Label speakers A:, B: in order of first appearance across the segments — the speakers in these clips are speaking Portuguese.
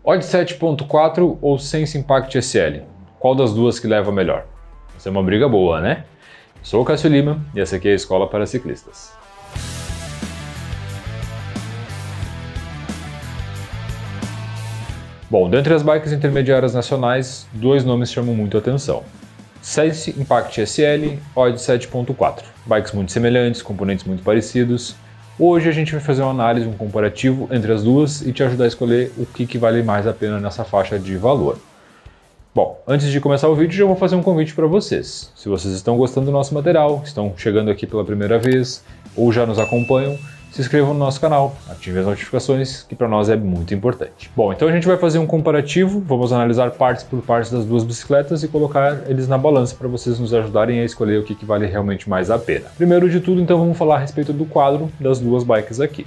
A: Odd 7.4 ou Sense Impact SL? Qual das duas que leva melhor? Essa é uma briga boa, né? Sou o Cássio Lima e essa aqui é a Escola para Ciclistas. Bom, dentre as bikes intermediárias nacionais, dois nomes chamam muito a atenção. Sense Impact SL, Odd 7.4. Bikes muito semelhantes, componentes muito parecidos. Hoje a gente vai fazer uma análise, um comparativo entre as duas e te ajudar a escolher o que vale mais a pena nessa faixa de valor. Bom, antes de começar o vídeo, já vou fazer um convite para vocês. Se vocês estão gostando do nosso material, estão chegando aqui pela primeira vez ou já nos acompanham, se inscrevam no nosso canal, ativem as notificações, que para nós é muito importante. Bom, então a gente vai fazer um comparativo, vamos analisar partes por partes das duas bicicletas e colocar eles na balança para vocês nos ajudarem a escolher o que vale realmente mais a pena. Primeiro de tudo, então, vamos falar a respeito do quadro das duas bikes aqui.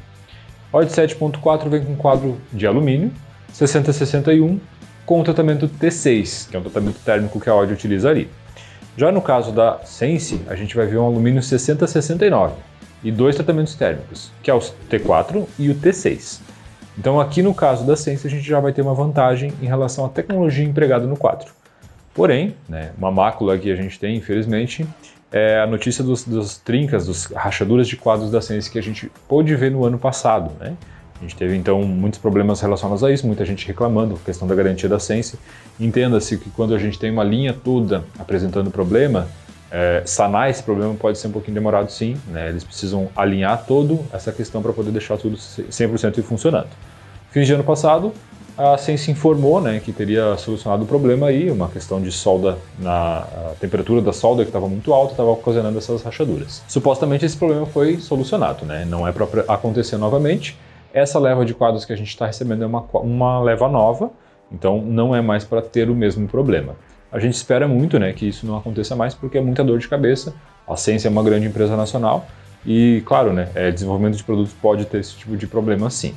A: Odd 7.4 vem com quadro de alumínio, 6061, com o tratamento T6, que é um tratamento térmico que a Odd utilizaria. Já no caso da Sense, a gente vai ver um alumínio 6069 e dois tratamentos térmicos, que é o T4 e o T6. Então aqui no caso da Sense a gente já vai ter uma vantagem em relação à tecnologia empregada no quadro. Porém, uma mácula que a gente tem, infelizmente, é a notícia dos trincas, das rachaduras de quadros da Sense que a gente pôde ver no ano passado, né? A gente teve então muitos problemas relacionados a isso, muita gente reclamando, a questão da garantia da Sense. Entenda-se que quando a gente tem uma linha toda apresentando problema, sanar esse problema pode ser um pouquinho demorado sim, né? Eles precisam alinhar toda essa questão para poder deixar tudo 100% funcionando. Fim de ano passado, a Sense informou, né, que teria solucionado o problema aí, uma questão de solda, a temperatura da solda que estava muito alta, estava ocasionando essas rachaduras. Supostamente esse problema foi solucionado, né? Não é para acontecer novamente. Essa leva de quadros que a gente está recebendo é uma leva nova, então não é mais para ter o mesmo problema. A gente espera muito, né, que isso não aconteça mais, porque é muita dor de cabeça. A Sense é uma grande empresa nacional e, claro, né, desenvolvimento de produtos pode ter esse tipo de problema sim.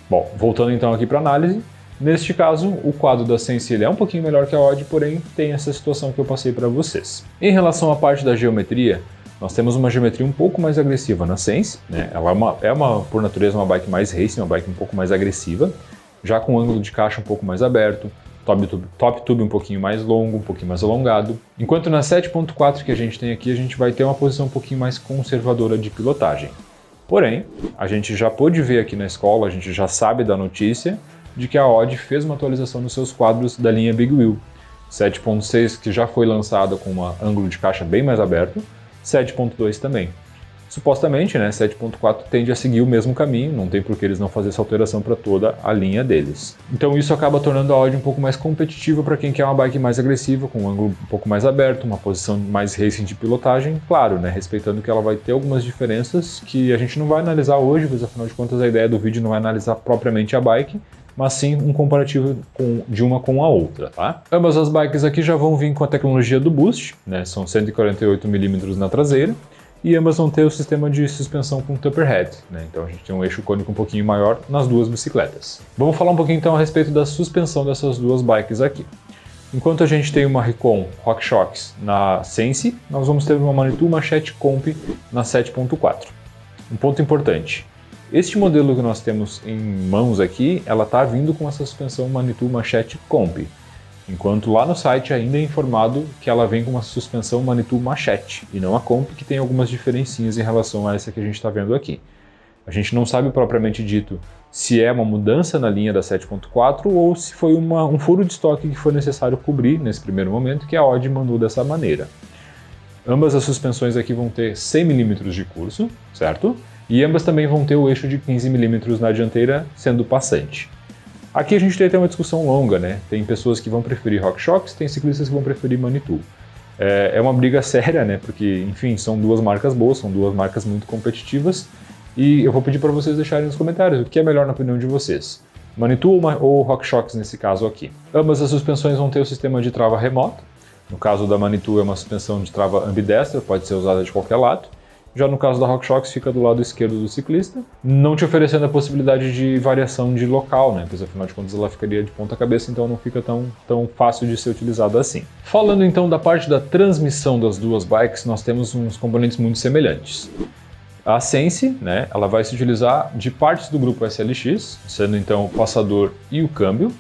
A: Bom, voltando então aqui para a análise, neste caso o quadro da Sense ele é um pouquinho melhor que a Odd, porém tem essa situação que eu passei para vocês. Em relação à parte da geometria, nós temos uma geometria um pouco mais agressiva na Sense, né? Ela por natureza, uma bike mais racing, uma bike um pouco mais agressiva, já com o ângulo de caixa um pouco mais aberto, top tube um pouquinho mais longo, um pouquinho mais alongado. Enquanto na 7.4 que a gente tem aqui, a gente vai ter uma posição um pouquinho mais conservadora de pilotagem. Porém, a gente já pôde ver aqui na escola, a gente já sabe da notícia de que a Odd fez uma atualização nos seus quadros da linha Big Wheel. 7.6 que já foi lançada com um ângulo de caixa bem mais aberto, 7.2 também. Supostamente, né, 7.4 tende a seguir o mesmo caminho, não tem por que eles não fazerem essa alteração para toda a linha deles. Então isso acaba tornando a Odd um pouco mais competitiva para quem quer uma bike mais agressiva, com um ângulo um pouco mais aberto, uma posição mais racing de pilotagem, claro, né, respeitando que ela vai ter algumas diferenças que a gente não vai analisar hoje, pois afinal de contas a ideia do vídeo não é analisar propriamente a bike, mas sim um comparativo de uma com a outra, tá? Ambas as bikes aqui já vão vir com a tecnologia do Boost, né, são 148 mm na traseira, e ambas vão ter o sistema de suspensão com Tupperhead, né? Então a gente tem um eixo cônico um pouquinho maior nas duas bicicletas. Vamos falar um pouquinho então a respeito da suspensão dessas duas bikes aqui. Enquanto a gente tem uma Recon RockShox na Sense, nós vamos ter uma Manitou Machete Comp na 7.4. Um ponto importante, este modelo que nós temos em mãos aqui, ela está vindo com essa suspensão Manitou Machete Comp. Enquanto lá no site ainda é informado que ela vem com uma suspensão Manitou Machete, e não a Comp, que tem algumas diferencinhas em relação a essa que a gente está vendo aqui. A gente não sabe propriamente dito se é uma mudança na linha da 7.4 ou se foi um furo de estoque que foi necessário cobrir nesse primeiro momento, que a Odd mandou dessa maneira. Ambas as suspensões aqui vão ter 100 mm de curso, certo? E ambas também vão ter o eixo de 15 mm na dianteira, sendo passante. Aqui a gente tem até uma discussão longa, né? Tem pessoas que vão preferir RockShox, tem ciclistas que vão preferir Manitou. É uma briga séria, né? Porque, enfim, são duas marcas boas, são duas marcas muito competitivas. E eu vou pedir para vocês deixarem nos comentários o que é melhor na opinião de vocês. Manitou ou RockShox nesse caso aqui. Ambas as suspensões vão ter o sistema de trava remota. No caso da Manitou é uma suspensão de trava ambidestra, pode ser usada de qualquer lado. Já no caso da RockShox fica do lado esquerdo do ciclista, não te oferecendo a possibilidade de variação de local, né? Pois afinal de contas ela ficaria de ponta cabeça, então não fica tão fácil de ser utilizado assim. Falando então da parte da transmissão das duas bikes, nós temos uns componentes muito semelhantes. A Sense, né, ela vai se utilizar de partes do grupo SLX, sendo então o passador e o câmbio,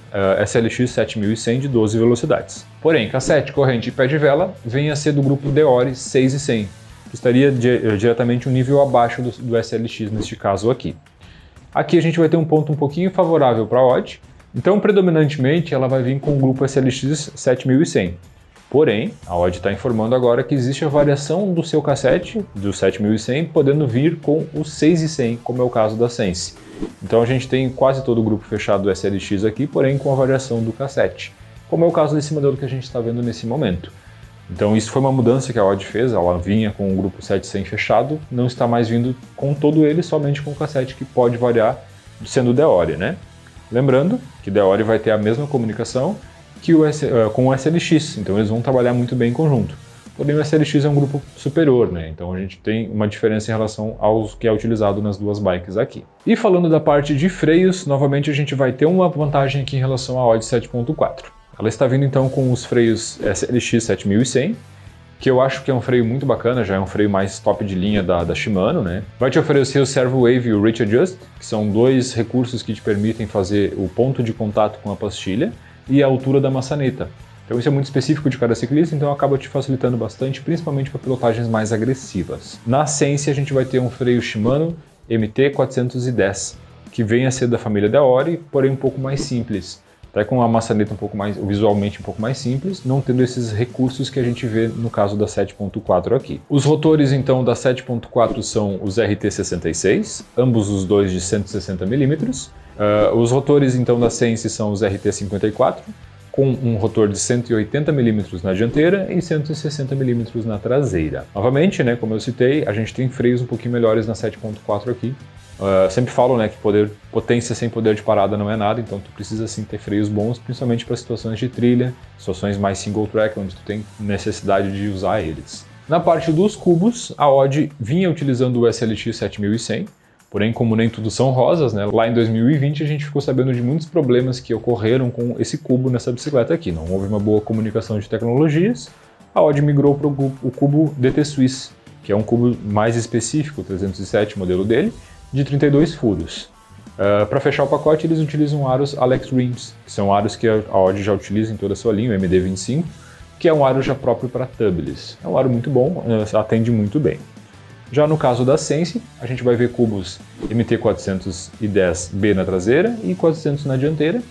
A: SLX 7100 de 12 velocidades. Porém, cassete, corrente e pé de vela vem a ser do grupo Deore 6100, que estaria diretamente um nível abaixo do SLX neste caso aqui. Aqui a gente vai ter um ponto um pouquinho favorável para a Odd, então predominantemente ela vai vir com o grupo SLX 7100. Porém, a Odd está informando agora que existe a variação do seu cassete, do 7100, podendo vir com o 6100, como é o caso da Sense. Então a gente tem quase todo o grupo fechado do SLX aqui, porém com a variação do cassete, como é o caso desse modelo que a gente está vendo nesse momento. Então isso foi uma mudança que a Odd fez, ela vinha com o grupo 7100 fechado, não está mais vindo com todo ele, somente com o cassete que pode variar sendo Deore, né? Lembrando que Deore vai ter a mesma comunicação que com o SLX, então eles vão trabalhar muito bem em conjunto. Porém o SLX é um grupo superior, né? Então a gente tem uma diferença em relação ao que é utilizado nas duas bikes aqui. E falando da parte de freios, novamente a gente vai ter uma vantagem aqui em relação à Odd 7.4. Ela está vindo então com os freios SLX 7100, que eu acho que é um freio muito bacana, já é um freio mais top de linha da Shimano, né? Vai te oferecer o Servo Wave e o Reach Adjust, que são dois recursos que te permitem fazer o ponto de contato com a pastilha e a altura da maçaneta. Então isso é muito específico de cada ciclista, então acaba te facilitando bastante, principalmente para pilotagens mais agressivas. Na Sense a gente vai ter um freio Shimano MT410, que vem a ser da família Deore, porém um pouco mais simples. Até com a maçaneta um pouco mais, visualmente um pouco mais simples, não tendo esses recursos que a gente vê no caso da 7.4 aqui. Os rotores então da 7.4 são os RT66, ambos os dois de 160 mm. Os rotores então da Sense são os RT54, com um rotor de 180 mm na dianteira e 160 mm na traseira. Novamente, né, como eu citei, a gente tem freios um pouquinho melhores na 7.4 aqui. Sempre falo, né, que potência sem poder de parada não é nada, então tu precisa sim ter freios bons, principalmente para situações de trilha, situações mais single track, onde tu tem necessidade de usar eles. Na parte dos cubos, a Odd vinha utilizando o SLX 7100, porém, como nem tudo são rosas, né, lá em 2020 a gente ficou sabendo de muitos problemas que ocorreram com esse cubo nessa bicicleta aqui. Não houve uma boa comunicação de tecnologias, a Odd migrou para o cubo DT Swiss, que é um cubo mais específico, o 307 modelo dele, de 32 furos. Para fechar o pacote, eles utilizam aros Alex Rims, que são aros que a Odd já utiliza em toda a sua linha, o MD25, que é um aro já próprio para tubeless. É um aro muito bom, atende muito bem. Já no caso da Sense, a gente vai ver cubos MT410B na traseira e 400 na dianteira,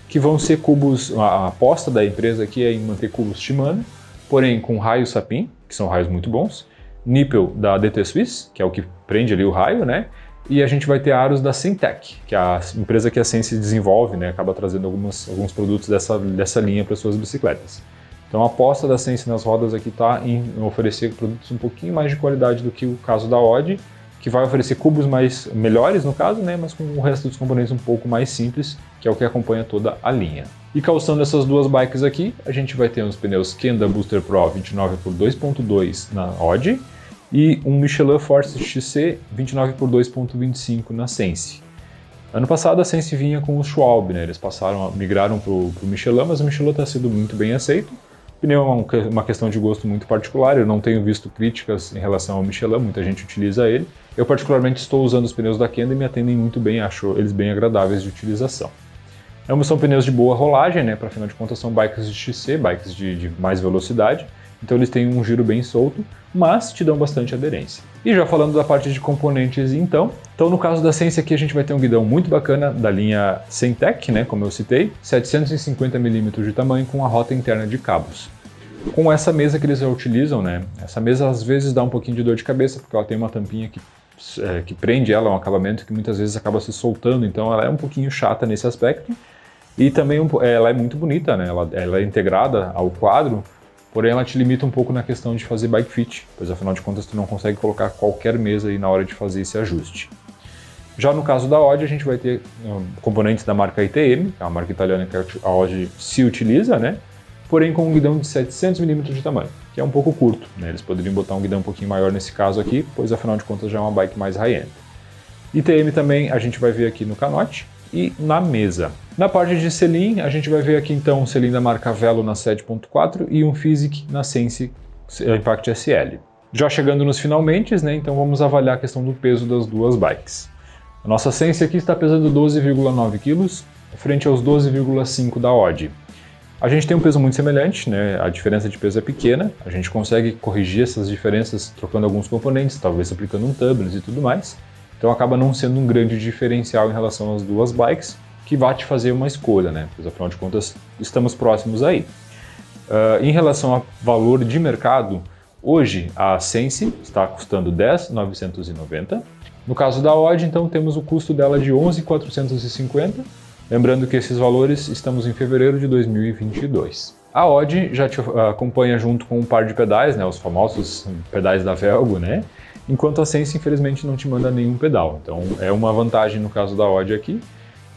A: que vão ser cubos, a aposta da empresa aqui é em manter cubos Shimano, porém com raios Sapin, que são raios muito bons, nipple da DT Swiss, que é o que prende ali o raio, né? E a gente vai ter aros da Syntec, que é a empresa que a Sense desenvolve, né? Acaba trazendo alguns produtos dessa linha para suas bicicletas. Então a aposta da Sense nas rodas aqui está em oferecer produtos um pouquinho mais de qualidade do que o caso da Odd, que vai oferecer cubos melhores no caso, né, mas com o resto dos componentes um pouco mais simples, que é o que acompanha toda a linha. E calçando essas duas bikes aqui, a gente vai ter uns pneus Kenda Booster Pro 29 por 2.2 na Odd e um Michelin Force XC 29 por 2.25 na Sense. Ano passado a Sense vinha com o Schwalbe, né, eles migraram para o Michelin, mas o Michelin está sendo muito bem aceito. O pneu é uma questão de gosto muito particular, eu não tenho visto críticas em relação ao Michelin, muita gente utiliza ele. Eu particularmente estou usando os pneus da Kenda e me atendem muito bem, acho eles bem agradáveis de utilização. Ambos são pneus de boa rolagem, né? Para afinal de contas são bikes de XC, bikes de mais velocidade, então eles têm um giro bem solto, mas te dão bastante aderência. E já falando da parte de componentes então no caso da Sense aqui a gente vai ter um guidão muito bacana da linha Syntec, né, como eu citei, 750 mm de tamanho com a rota interna de cabos. Com essa mesa que eles já utilizam, né, essa mesa às vezes dá um pouquinho de dor de cabeça, porque ela tem uma tampinha que prende ela, um acabamento que muitas vezes acaba se soltando, então ela é um pouquinho chata nesse aspecto. E também ela é muito bonita, né, ela é integrada ao quadro, porém ela te limita um pouco na questão de fazer bike fit, pois afinal de contas tu não consegue colocar qualquer mesa aí na hora de fazer esse ajuste. Já no caso da Odd, a gente vai ter componentes da marca ITM, que é uma marca italiana que a Odd se utiliza, né? Porém com um guidão de 700 mm de tamanho, que é um pouco curto, né? Eles poderiam botar um guidão um pouquinho maior nesse caso aqui, pois afinal de contas já é uma bike mais high-end. ITM também a gente vai ver aqui no canote e na mesa. Na parte de selim, a gente vai ver aqui então um selim da marca Velo na 7.4 e um Physic na Sense Impact SL. Já chegando nos finalmente, né, então vamos avaliar a questão do peso das duas bikes. A nossa Sense aqui está pesando 12,9 kg, frente aos 12,5 da Odd. A gente tem um peso muito semelhante, né? A diferença de peso é pequena, a gente consegue corrigir essas diferenças trocando alguns componentes, talvez aplicando um tubeless e tudo mais. Então acaba não sendo um grande diferencial em relação às duas bikes, que vai te fazer uma escolha, né? Pois afinal de contas estamos próximos aí. Em relação a valor de mercado, hoje a Sense está custando R$10.990. No caso da Odd, então temos o custo dela de R$11.450. Lembrando que esses valores estamos em fevereiro de 2022. A Odd já te acompanha junto com um par de pedais, né, os famosos pedais da Velgo, né? Enquanto a Sense infelizmente não te manda nenhum pedal. Então é uma vantagem no caso da Odd aqui.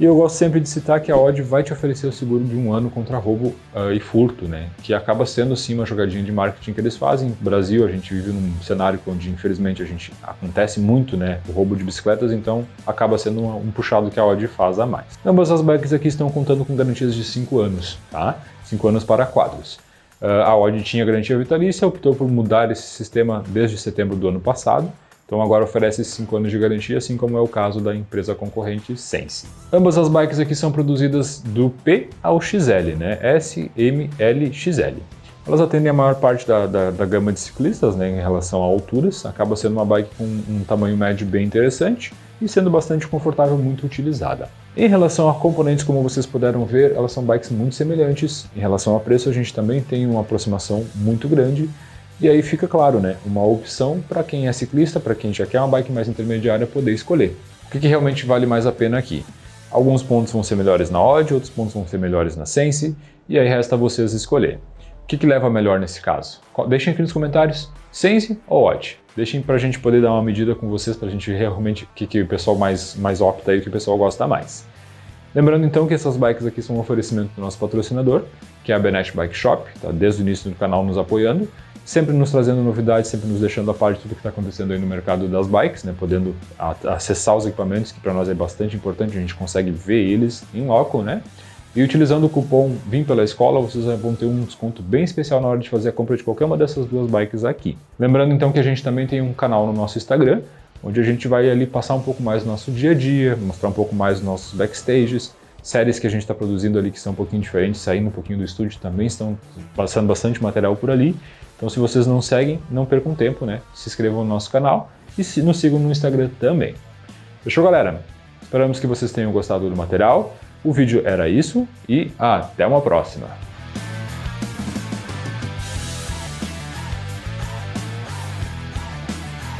A: E eu gosto sempre de citar que a Odd vai te oferecer o seguro de 1 ano contra roubo e furto, né? Que acaba sendo sim uma jogadinha de marketing que eles fazem. No Brasil a gente vive num cenário onde infelizmente acontece muito, né, o roubo de bicicletas, então acaba sendo um puxado que a Odd faz a mais. Ambas as bikes aqui estão contando com garantias de 5 anos, tá? 5 anos para quadros. A Odd tinha garantia vitalícia, optou por mudar esse sistema desde setembro do ano passado. Então agora oferece 5 anos de garantia, assim como é o caso da empresa concorrente Sense. Ambas as bikes aqui são produzidas do P ao XL, né? S, M, L, XL. Elas atendem a maior parte da gama de ciclistas, né, em relação a alturas. Acaba sendo uma bike com um tamanho médio bem interessante e sendo bastante confortável, muito utilizada. Em relação a componentes, como vocês puderam ver, elas são bikes muito semelhantes. Em relação a preço, a gente também tem uma aproximação muito grande. E aí fica claro, né, uma opção para quem é ciclista, para quem já quer uma bike mais intermediária, poder escolher. O que realmente vale mais a pena aqui? Alguns pontos vão ser melhores na Odd, outros pontos vão ser melhores na Sense, e aí resta vocês escolher. O que leva melhor nesse caso? Deixem aqui nos comentários, Sense ou Odd? Deixem para a gente poder dar uma medida com vocês, para a gente ver realmente o que o pessoal mais opta e o que o pessoal gosta mais. Lembrando então que essas bikes aqui são um oferecimento do nosso patrocinador, que é a Benet Bike Shop, tá desde o início do canal nos apoiando, sempre nos trazendo novidades, sempre nos deixando a par de tudo que está acontecendo aí no mercado das bikes, né, podendo acessar os equipamentos, que para nós é bastante importante, a gente consegue ver eles em loco, né? E utilizando o cupom Vim Pela Escola, vocês vão ter um desconto bem especial na hora de fazer a compra de qualquer uma dessas duas bikes aqui. Lembrando então que a gente também tem um canal no nosso Instagram, onde a gente vai ali passar um pouco mais do nosso dia a dia, mostrar um pouco mais dos nossos backstages, séries que a gente está produzindo ali que são um pouquinho diferentes, saindo um pouquinho do estúdio, também estão passando bastante material por ali. Então se vocês não seguem, não percam tempo, né? Se inscrevam no nosso canal e nos sigam no Instagram também. Fechou, galera? Esperamos que vocês tenham gostado do material. O vídeo era isso e até uma próxima!